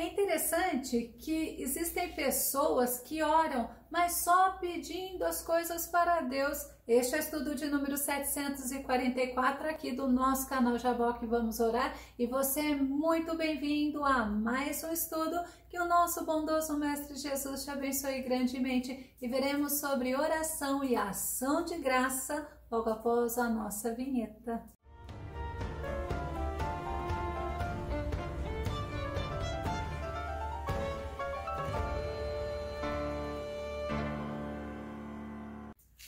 É interessante que existem pessoas que oram, mas só pedindo as coisas para Deus. Este é o estudo de número 744 aqui do nosso canal Jaboque Vamos Orar. E você é muito bem-vindo a mais um estudo. Que o nosso bondoso Mestre Jesus te abençoe grandemente. E veremos sobre oração e ação de graça logo após a nossa vinheta.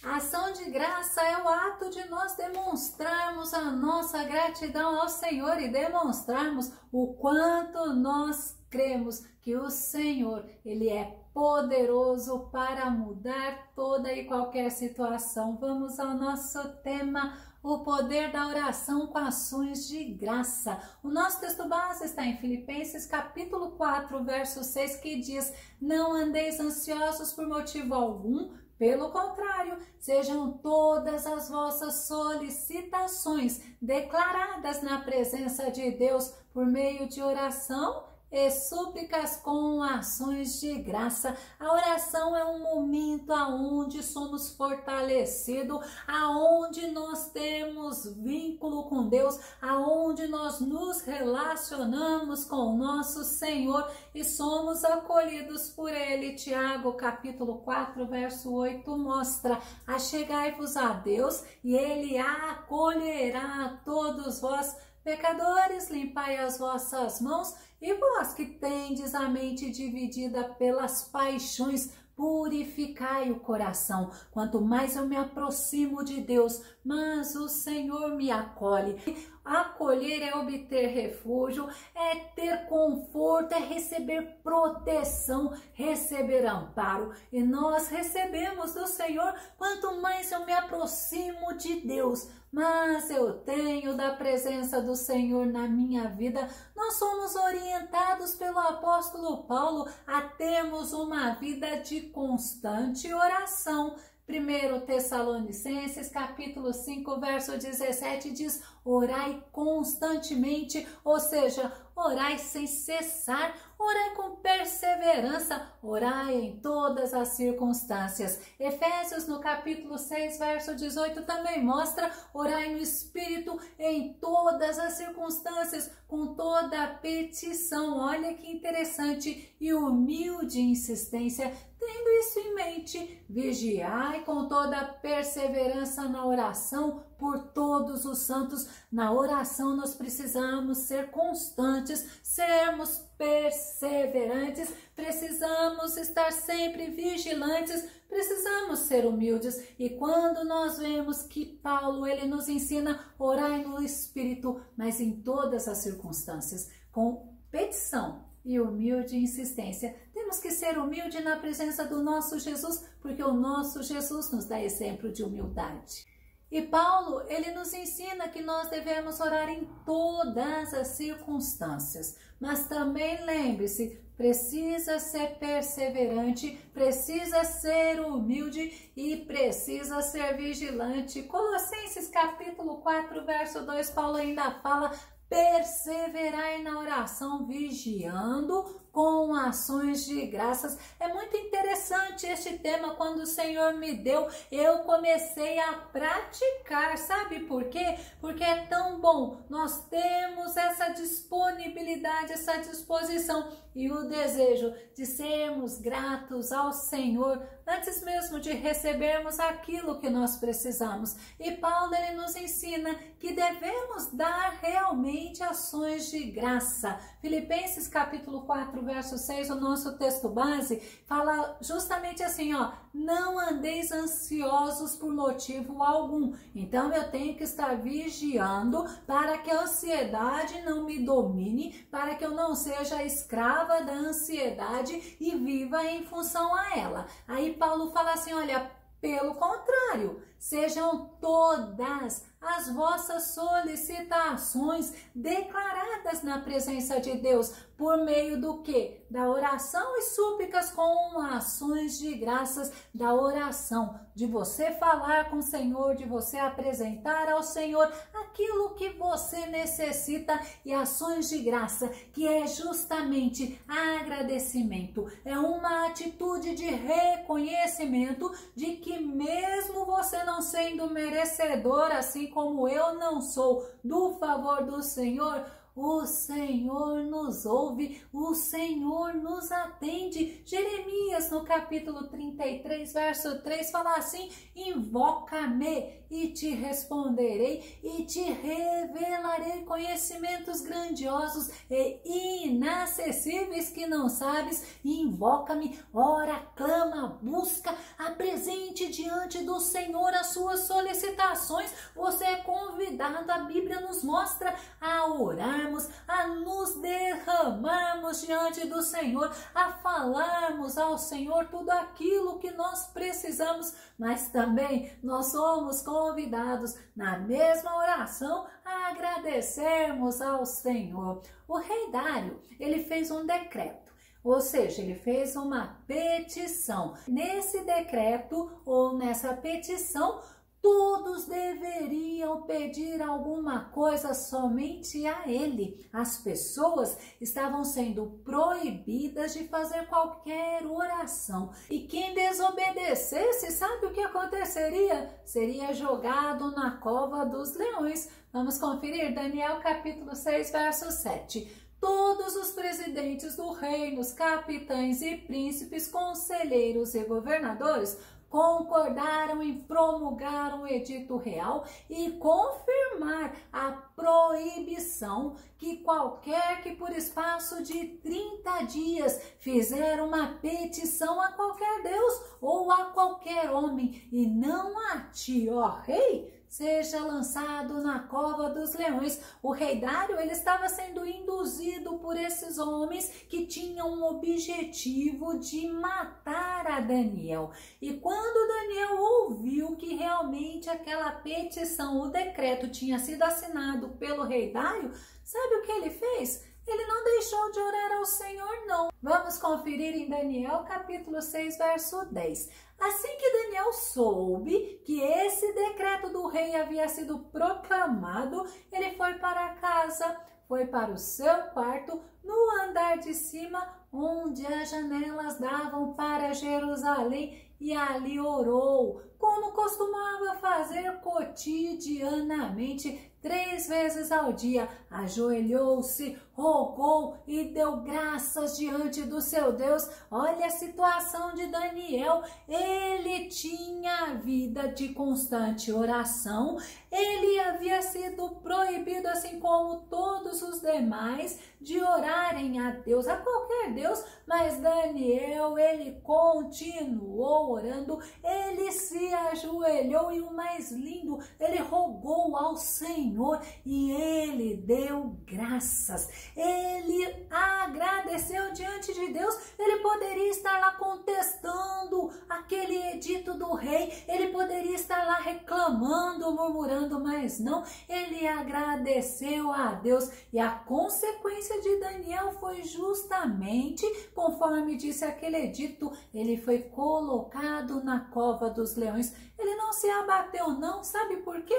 A ação de graça é o ato de nós demonstrarmos a nossa gratidão ao Senhor e demonstrarmos o quanto nós cremos que o Senhor, Ele é poderoso para mudar toda e qualquer situação. Vamos ao nosso tema, o poder da oração com ações de graça. O nosso texto base está em Filipenses capítulo 4, verso 6, que diz: não andeis ansiosos por motivo algum, pelo contrário, sejam todas as vossas solicitações declaradas na presença de Deus por meio de oração e súplicas com ações de graça. A oração é um momento aonde somos fortalecidos, aonde nós temos vínculo com Deus, aonde nós nos relacionamos com o nosso Senhor e somos acolhidos por Ele. Tiago, capítulo 4, verso 8, mostra: achegai-vos a Deus e Ele acolherá a todos vós, pecadores, limpai as vossas mãos, e vós que tendes a mente dividida pelas paixões, purificai o coração. Quanto mais eu me aproximo de Deus, mas o Senhor me acolhe. Acolher é obter refúgio, é ter conforto, é receber proteção, receber amparo. E nós recebemos do Senhor quanto mais eu me aproximo de Deus, mas eu tenho da presença do Senhor na minha vida. Nós somos orientados pelo apóstolo Paulo a termos uma vida de constante oração. 1 Tessalonicenses, capítulo 5, verso 17 diz: orai constantemente, ou seja, orai sem cessar, orai com perseverança, orai em todas as circunstâncias. Efésios, no capítulo 6, verso 18, também mostra: orai no Espírito em todas as circunstâncias, com toda a petição. Olha que interessante, e humilde insistência. Tendo isso em mente, vigiai com toda a perseverança na oração por todos os santos. Na oração nós precisamos ser constantes, sermos perseverantes, precisamos estar sempre vigilantes, precisamos ser humildes. E quando nós vemos que Paulo, ele nos ensina: orai no Espírito, mas em todas as circunstâncias, com petição e humilde insistência. Temos que ser humilde na presença do nosso Jesus, porque o nosso Jesus nos dá exemplo de humildade. E Paulo, ele nos ensina que nós devemos orar em todas as circunstâncias. Mas também lembre-se, precisa ser perseverante, precisa ser humilde e precisa ser vigilante. Colossenses capítulo 4, verso 2, Paulo ainda fala: perseverai na oração, vigiando com ações de graças. É muito interessante este tema. Quando o Senhor me deu, eu comecei a praticar. Sabe por quê? Porque é tão bom. Nós temos essa disponibilidade, essa disposição e o desejo de sermos gratos ao Senhor antes mesmo de recebermos aquilo que nós precisamos. E Paulo, ele nos ensina que devemos dar realmente ações de graça. Filipenses capítulo 4, verso 6, o nosso texto base, fala justamente assim, ó: não andeis ansiosos por motivo algum. Então eu tenho que estar vigiando para que a ansiedade não me domine, para que eu não seja escrava da ansiedade e viva em função a ela. Aí Paulo fala assim: olha, pelo contrário, sejam todas as vossas solicitações declaradas na presença de Deus, por meio do quê? Da oração e súplicas com ações de graças, da oração, de você falar com o Senhor, de você apresentar ao Senhor aquilo que você necessita, e ações de graça, que é justamente agradecimento, é uma atitude de reconhecimento de que mesmo você não sendo merecedor, assim como eu não sou, do favor do Senhor, o Senhor nos ouve, o Senhor nos atende. Jeremias, no capítulo 33, verso 3, fala assim: invoca-me e te responderei e te revelarei conhecimentos grandiosos e inacessíveis que não sabes. Invoca-me, ora, clama, busca, apresente diante do Senhor as suas solicitações. Você é convidado, a Bíblia nos mostra, a orar, a nos derramarmos diante do Senhor, a falarmos ao Senhor tudo aquilo que nós precisamos, mas também nós somos convidados na mesma oração a agradecermos ao Senhor. O rei Dário, ele fez um decreto. Ou seja, ele fez uma petição. Nesse decreto ou nessa petição, todos deveriam pedir alguma coisa somente a ele. As pessoas estavam sendo proibidas de fazer qualquer oração. E quem desobedecesse, sabe o que aconteceria? Seria jogado na cova dos leões. Vamos conferir Daniel capítulo 6, verso 7. Todos os presidentes do reino, os capitães e príncipes, conselheiros e governadores concordaram em promulgar um edito real e confirmar a proibição que qualquer que por espaço de 30 dias fizer uma petição a qualquer Deus ou a qualquer homem, e não a ti, ó rei, seja lançado na cova dos leões. O rei Dário, ele estava sendo induzido por esses homens que tinham o objetivo de matar a Daniel. E quando Daniel ouviu que realmente aquela petição, o decreto tinha sido assinado pelo rei Dário, sabe o que ele fez? Ele não deixou de orar ao Senhor, não. Vamos conferir em Daniel capítulo 6, verso 10. Assim que Daniel soube que esse decreto do rei havia sido proclamado, ele foi para casa, foi para o seu quarto, no andar de cima, onde as janelas davam para Jerusalém, e ali orou, como costumava fazer cotidianamente, 3 vezes ao dia. Ajoelhou-se, rogou e deu graças diante do seu Deus. Olha a situação de Daniel. Ele tinha vida de constante oração. Ele havia sido proibido, assim como todos os demais, de orarem a Deus, a qualquer Deus, mas Daniel, ele continuou orando, ele se ajoelhou e o mais lindo, ele rogou ao Senhor e ele deu graças, ele agradeceu diante de Deus. Ele poderia estar lá contestando aquele edito do rei, ele poderia estar lá reclamando, murmurando, mas não, ele agradeceu a Deus, e a consequência de Daniel foi justamente, conforme disse aquele edito, ele foi colocado na cova dos leões. Ele não se abateu não, sabe por quê?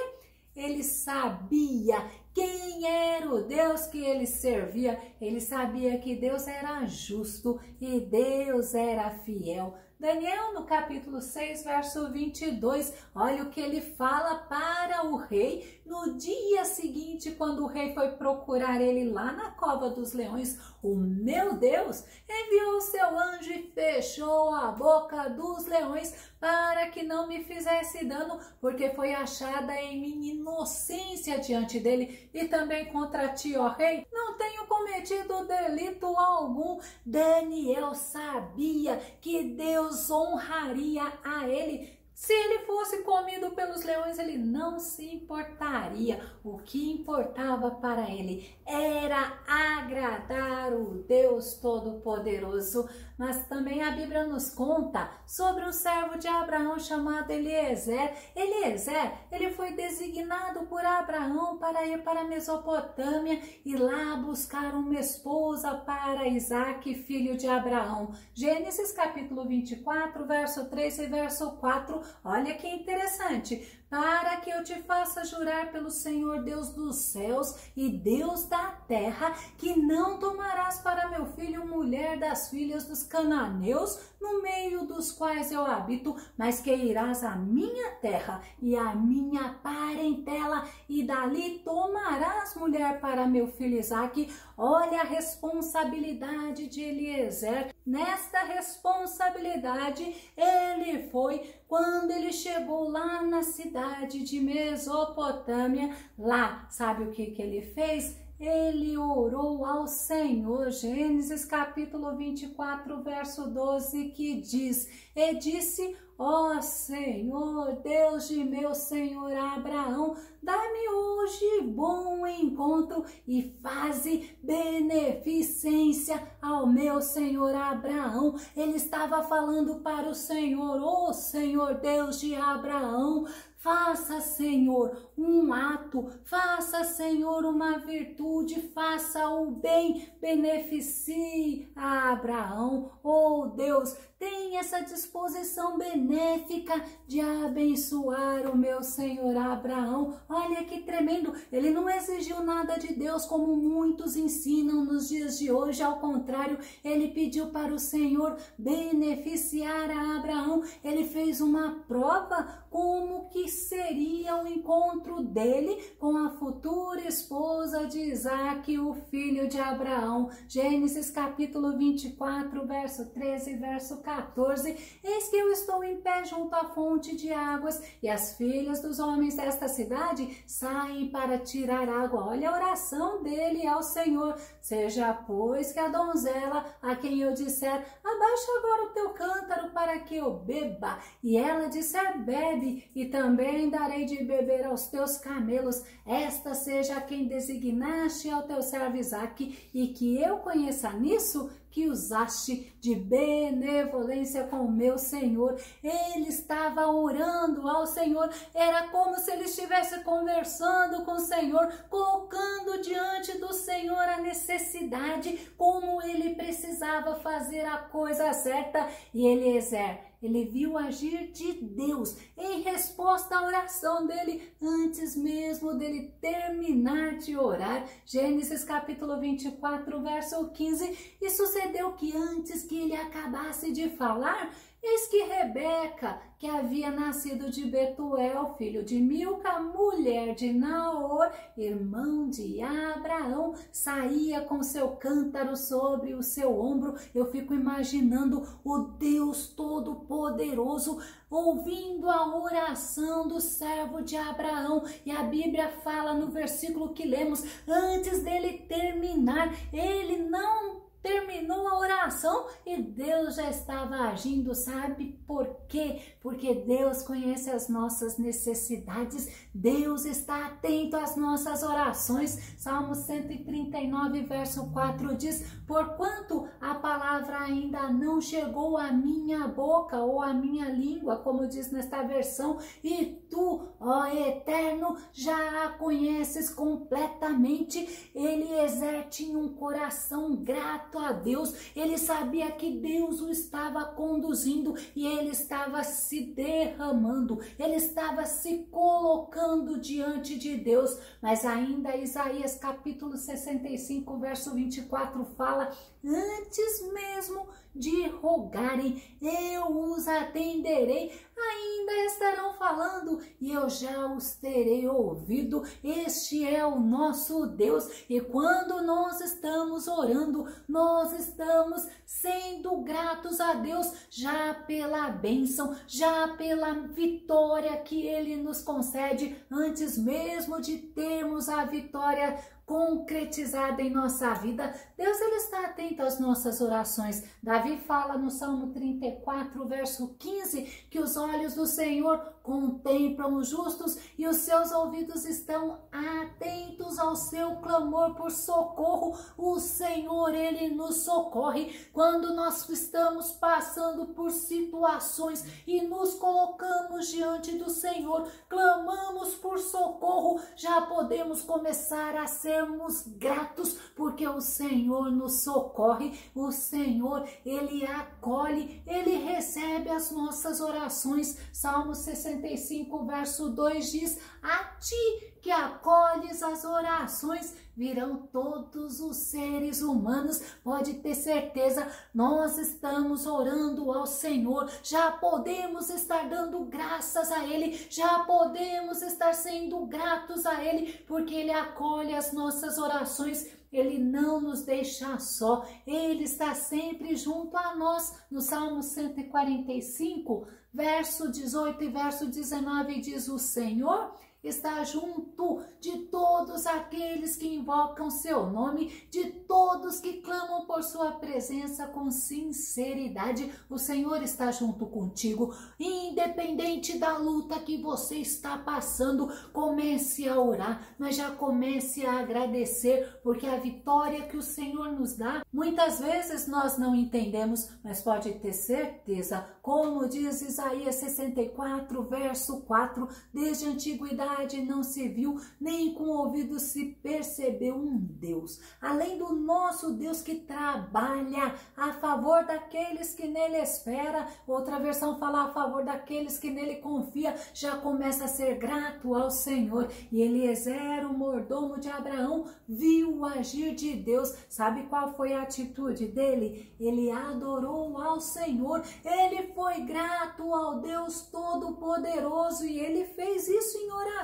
Ele sabia quem era o Deus que ele servia, ele sabia que Deus era justo e Deus era fiel. Daniel, no capítulo 6, verso 22, olha o que ele fala para o rei no dia seguinte, quando o rei foi procurar ele lá na cova dos leões. O meu Deus enviou o seu anjo e fechou a boca dos leões para que não me fizesse dano, porque foi achada em minha inocência diante dele, e também contra ti, ó rei, não tenho cometido delito algum. Daniel sabia que Deus honraria a ele. Se ele fosse comido pelos leões, ele não se importaria. O que importava para ele era agradar o Deus Todo-Poderoso. Mas também a Bíblia nos conta sobre um servo de Abraão chamado Eliezer. Eliezer, ele foi designado por Abraão para ir para a Mesopotâmia e lá buscar uma esposa para Isaque, filho de Abraão. Gênesis capítulo 24, verso 3 e verso 4. Olha que interessante. Para que eu te faça jurar pelo Senhor Deus dos céus e Deus da terra, que não tomarás para meu filho mulher das filhas dos cananeus, no meio dos quais eu habito, mas que irás à minha terra e à minha parentela, e dali tomarás mulher para meu filho Isaque. Olha a responsabilidade de Eliezer. Nesta responsabilidade, ele foi quando ele chegou lá na cidade de Mesopotâmia. Lá, sabe o que ele fez? Ele orou ao Senhor. Gênesis capítulo 24, verso 12, que diz: e disse: ó Senhor, Deus de meu senhor Abraão, dá-me hoje bom encontro e faze beneficência ao meu senhor Abraão. Ele estava falando para o Senhor: ó Senhor, Deus de Abraão, faça, Senhor, um ato, faça, Senhor, uma virtude, faça o bem, beneficie a Abraão. Oh Deus, tem essa disposição benéfica de abençoar o meu Senhor Abraão. Olha que tremendo, ele não exigiu nada de Deus como muitos ensinam nos dias de hoje. Ao contrário, ele pediu para o Senhor beneficiar a Abraão. Ele fez uma prova como que seria o encontro dele com a futura esposa de Isaque, o filho de Abraão. Gênesis capítulo 24, verso 13 e verso 14. Eis que eu estou em pé junto à fonte de águas, e as filhas dos homens desta cidade saem para tirar água. Olha a oração dele ao Senhor: seja, pois, que a donzela a quem eu disser: abaixa agora o teu cântaro para que eu beba, e ela disser: bebe, e também darei de beber aos teus camelos, esta seja a quem designaste ao teu servo Isaque, e que eu conheça nisso que usaste de benevolência com o meu Senhor. Ele estava orando ao Senhor, era como se ele estivesse conversando com o Senhor, colocando diante do Senhor a necessidade, como ele precisava fazer a coisa certa. E Eliezer, ele viu agir de Deus em resposta à oração dele, antes mesmo dele terminar de orar. Gênesis capítulo 24, verso 15. E sucedeu que antes que ele acabasse de falar, eis que Rebeca, que havia nascido de Betuel, filho de Milca, mulher de Naor, irmão de Abraão, saía com seu cântaro sobre o seu ombro. Eu fico imaginando o Deus Todo-Poderoso ouvindo a oração do servo de Abraão. E a Bíblia fala no versículo que lemos, antes dele terminar, ele não terminou a oração e Deus já estava agindo. Sabe por quê? Porque Deus conhece as nossas necessidades, Deus está atento às nossas orações. Salmo 139, verso 4 diz: porquanto a palavra ainda não chegou à minha boca ou à minha língua, como diz nesta versão, e tu, ó Eterno, já a conheces completamente. Eliezer tinha um coração grato a Deus, ele sabia que Deus o estava conduzindo e ele estava se derramando, ele estava se colocando diante de Deus. Mas ainda Isaías capítulo 65, verso 24 fala: antes mesmo de rogarem, eu os atenderei. Ainda estarão falando e eu já os terei ouvido. Este é o nosso Deus. E quando nós estamos orando, nós estamos sendo gratos a Deus já pela bênção, já pela vitória que Ele nos concede, antes mesmo de termos a vitória concretizada em nossa vida. Deus, ele está atento às nossas orações. Davi fala no Salmo 34, verso 15, que os olhos do Senhor contemplam os justos e os seus ouvidos estão atentos ao seu clamor por socorro. O Senhor, ele nos socorre quando nós estamos passando por situações e nos colocamos diante do Senhor, clamamos por socorro, já podemos começar a sermos gratos, porque o Senhor nos socorre, o Senhor, ele acolhe, ele recebe as nossas orações. Salmo 65, verso 2 diz: a ti que acolhes as orações, virão todos os seres humanos. Pode ter certeza, nós estamos orando ao Senhor, já podemos estar dando graças a Ele, já podemos estar sendo gratos a Ele, porque Ele acolhe as nossas orações. Ele não nos deixa só, Ele está sempre junto a nós. No Salmo 145, verso 18 e verso 19 diz: o Senhor está junto de todos aqueles que invocam seu nome, de todos que clamam por sua presença com sinceridade. O Senhor está junto contigo, independente da luta que você está passando. Comece a orar, mas já comece a agradecer, porque a vitória que o Senhor nos dá, muitas vezes nós não entendemos, mas pode ter certeza, como diz Isaías 64, verso 4, desde a antiguidade não se viu, nem com o ouvido se percebeu um Deus, além do nosso Deus, que trabalha a favor daqueles que nele espera. Outra versão fala a favor daqueles que nele confia. Já começa a ser grato ao Senhor. E Eliezer, o mordomo de Abraão, viu o agir de Deus. Sabe qual foi a atitude dele? Ele adorou ao Senhor, ele foi grato ao Deus Todo-Poderoso, e ele fez isso em oração.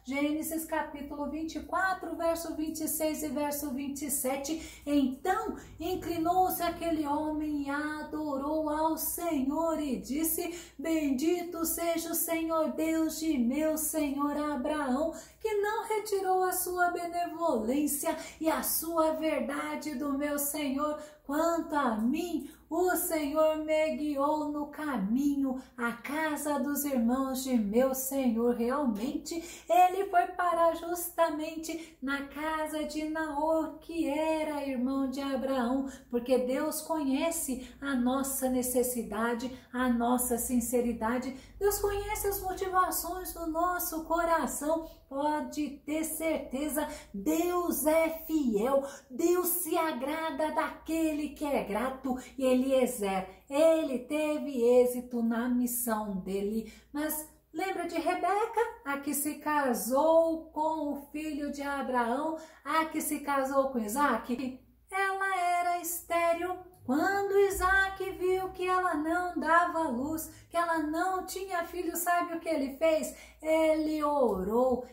Gênesis capítulo 24, verso 26 e verso 27. Então inclinou-se aquele homem e adorou ao Senhor e disse: bendito seja o Senhor Deus de meu senhor Abraão, que não retirou a sua benevolência e a sua verdade do meu senhor. Quanto a mim, o Senhor me guiou no caminho, à casa dos irmãos de meu Senhor. Realmente, ele foi parar justamente na casa de Naor, que era irmão de Abraão, porque Deus conhece a nossa necessidade, a nossa sinceridade. Deus conhece as motivações do nosso coração. Pode ter certeza, Deus é fiel, Deus se agrada daquele que é grato. E Eliezer, ele teve êxito na missão dele. Mas lembra de Rebeca, a que se casou com o filho de Abraão, a que se casou com Isaac? Ela era estéril. Quando Isaac viu que ela não dava luz, que ela não tinha filho, sabe o que ele fez? Ele orou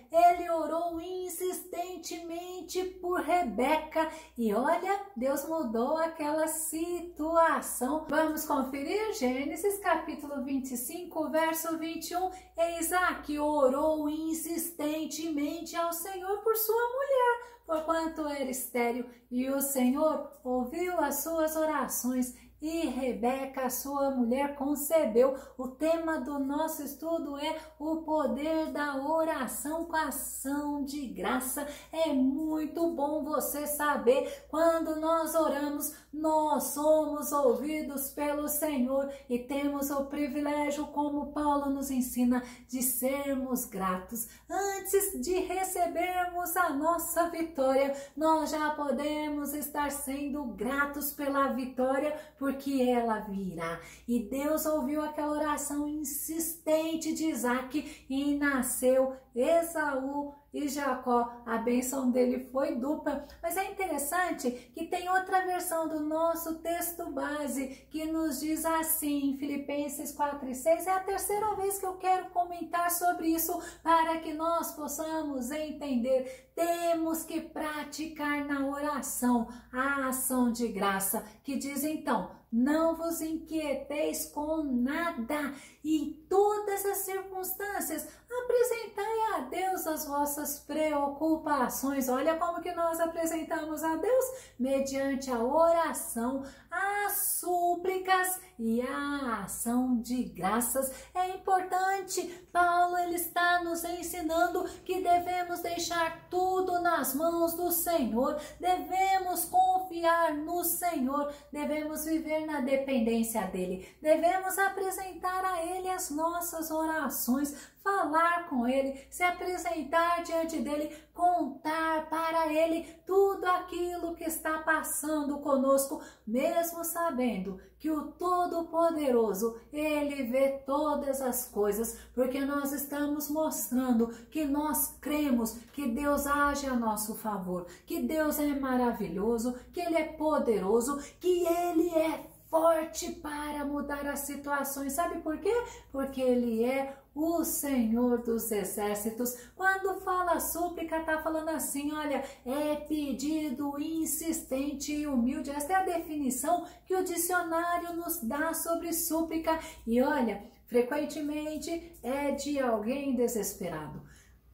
insistentemente por Rebeca, e olha, Deus mudou aquela situação. Vamos conferir Gênesis capítulo 25, verso 21. Isaac orou insistentemente ao Senhor por sua mulher, porquanto era estéril, e o Senhor ouviu as suas orações, e Rebeca, sua mulher, concebeu. O tema do nosso estudo é o poder da oração com ação de graça. É muito bom você saber, quando nós oramos, nós somos ouvidos pelo Senhor e temos o privilégio, como Paulo nos ensina, de sermos gratos. Antes de recebermos a nossa vitória, nós já podemos estar sendo gratos pela vitória, porque ela virá. E Deus ouviu aquela oração insistente de Isaac e nasceu Esaú e Jacó. A bênção dele foi dupla. Mas é interessante que tem outra versão do nosso texto base que nos diz assim, em Filipenses 4:6. É a terceira vez que eu quero comentar sobre isso, para que nós possamos entender. Temos que praticar na oração a ação de graça, que diz então: não vos inquieteis com nada, e em todas as circunstâncias apresentai a Deus as vossas nossas preocupações. Olha como que nós apresentamos a Deus mediante a oração, as súplicas e a ação de graças. É importante, Paulo ele está nos ensinando que devemos deixar tudo nas mãos do Senhor, devemos confiar no Senhor, devemos viver na dependência dele, devemos apresentar a ele as nossas orações, falar com ele, se apresentar diante dele, contar para ele tudo aquilo que está passando conosco, mesmo sabendo que o Todo-Poderoso, ele vê todas as coisas, porque nós estamos mostrando que nós cremos que Deus age a nosso favor, que Deus é maravilhoso, que ele é poderoso, que ele é forte para mudar as situações. Sabe por quê? Porque ele é o Senhor dos exércitos. Quando fala súplica, está falando assim, olha, é pedido insistente e humilde. Esta é a definição que o dicionário nos dá sobre súplica. E olha, frequentemente é de alguém desesperado.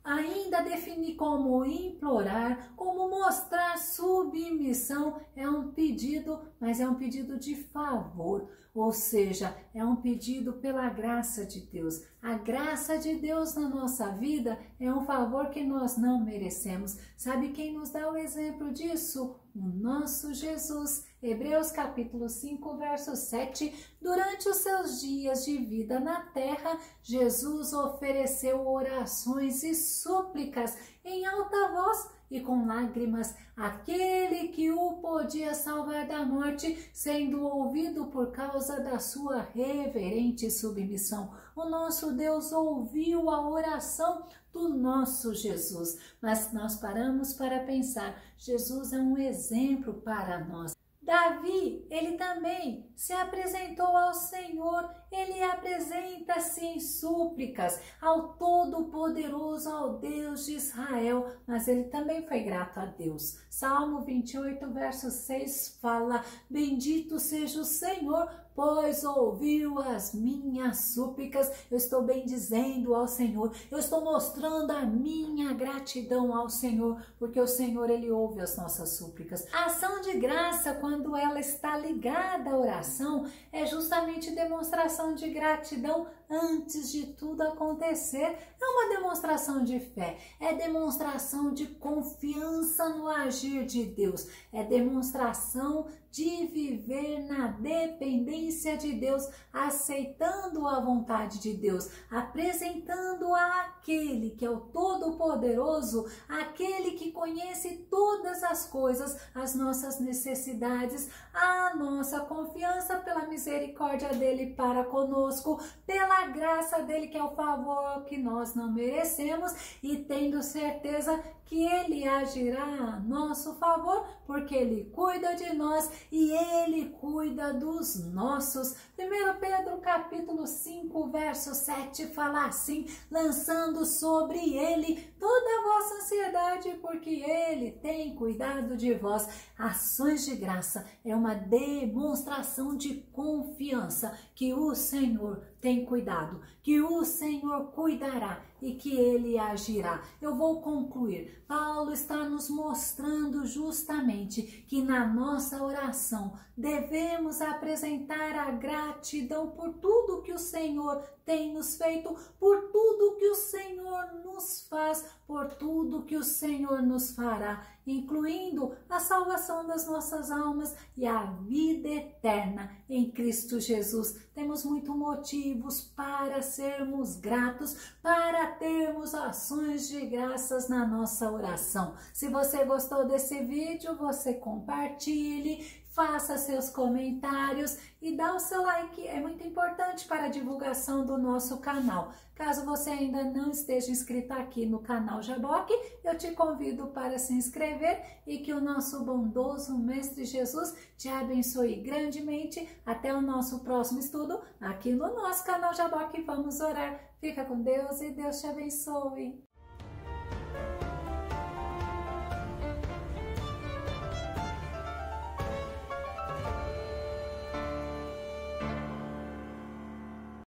Ainda definir como implorar, como mostrar submissão, é um pedido, mas é um pedido de favor, ou seja, é um pedido pela graça de Deus. A graça de Deus na nossa vida é um favor que nós não merecemos. Sabe quem nos dá o exemplo disso? O nosso Jesus. Hebreus capítulo 5, verso 7. Durante os seus dias de vida na terra, Jesus ofereceu orações e súplicas em alta voz e com lágrimas, aquele que o podia salvar da morte, sendo ouvido por causa da sua reverente submissão. O nosso Deus ouviu a oração do nosso Jesus, mas nós paramos para pensar, Jesus é um exemplo para nós. Davi, ele também se apresentou ao Senhor, ele apresenta-se em súplicas ao Todo-Poderoso, ao Deus de Israel, mas ele também foi grato a Deus. Salmo 28, verso 6 fala, bendito seja o Senhor, pois ouviu as minhas súplicas. Eu estou bendizendo ao Senhor, eu estou mostrando a minha gratidão ao Senhor, porque o Senhor, ele ouve as nossas súplicas. A ação de graça, quando ela está ligada à oração, é justamente demonstração de gratidão antes de tudo acontecer. É uma demonstração de fé, é demonstração de confiança no agir de Deus, é demonstração de viver na dependência de Deus, aceitando a vontade de Deus, apresentando àquele que é o Todo-Poderoso, aquele que conhece todas as coisas, as nossas necessidades, a nossa confiança pela misericórdia dele para conosco, pela graça dele, que é o favor que nós não merecemos, e tendo certeza que ele agirá a nosso favor, porque ele cuida de nós e ele cuida dos nossos. 1 Pedro capítulo 5, verso 7 fala assim, lançando sobre ele toda a vossa ansiedade, porque ele tem cuidado de vós. Ações de graça é uma demonstração de confiança que o Senhor tem cuidado, que o Senhor cuidará e que ele agirá. Eu vou concluir. Paulo está nos mostrando justamente que na nossa oração devemos apresentar a gratidão por tudo que o Senhor tem nos feito, por tudo que o Senhor nos faz, por tudo que o Senhor nos fará, incluindo a salvação das nossas almas e a vida eterna em Cristo Jesus. Temos muitos motivos para sermos gratos, para termos ações de graças na nossa oração. Se você gostou desse vídeo, você compartilhe, faça seus comentários e dá o seu like, é muito importante para a divulgação do nosso canal. Caso você ainda não esteja inscrito aqui no canal Jaboque, eu te convido para se inscrever e que o nosso bondoso Mestre Jesus te abençoe grandemente. Até o nosso próximo estudo aqui no nosso canal Jaboque. Vamos orar. Fica com Deus e Deus te abençoe.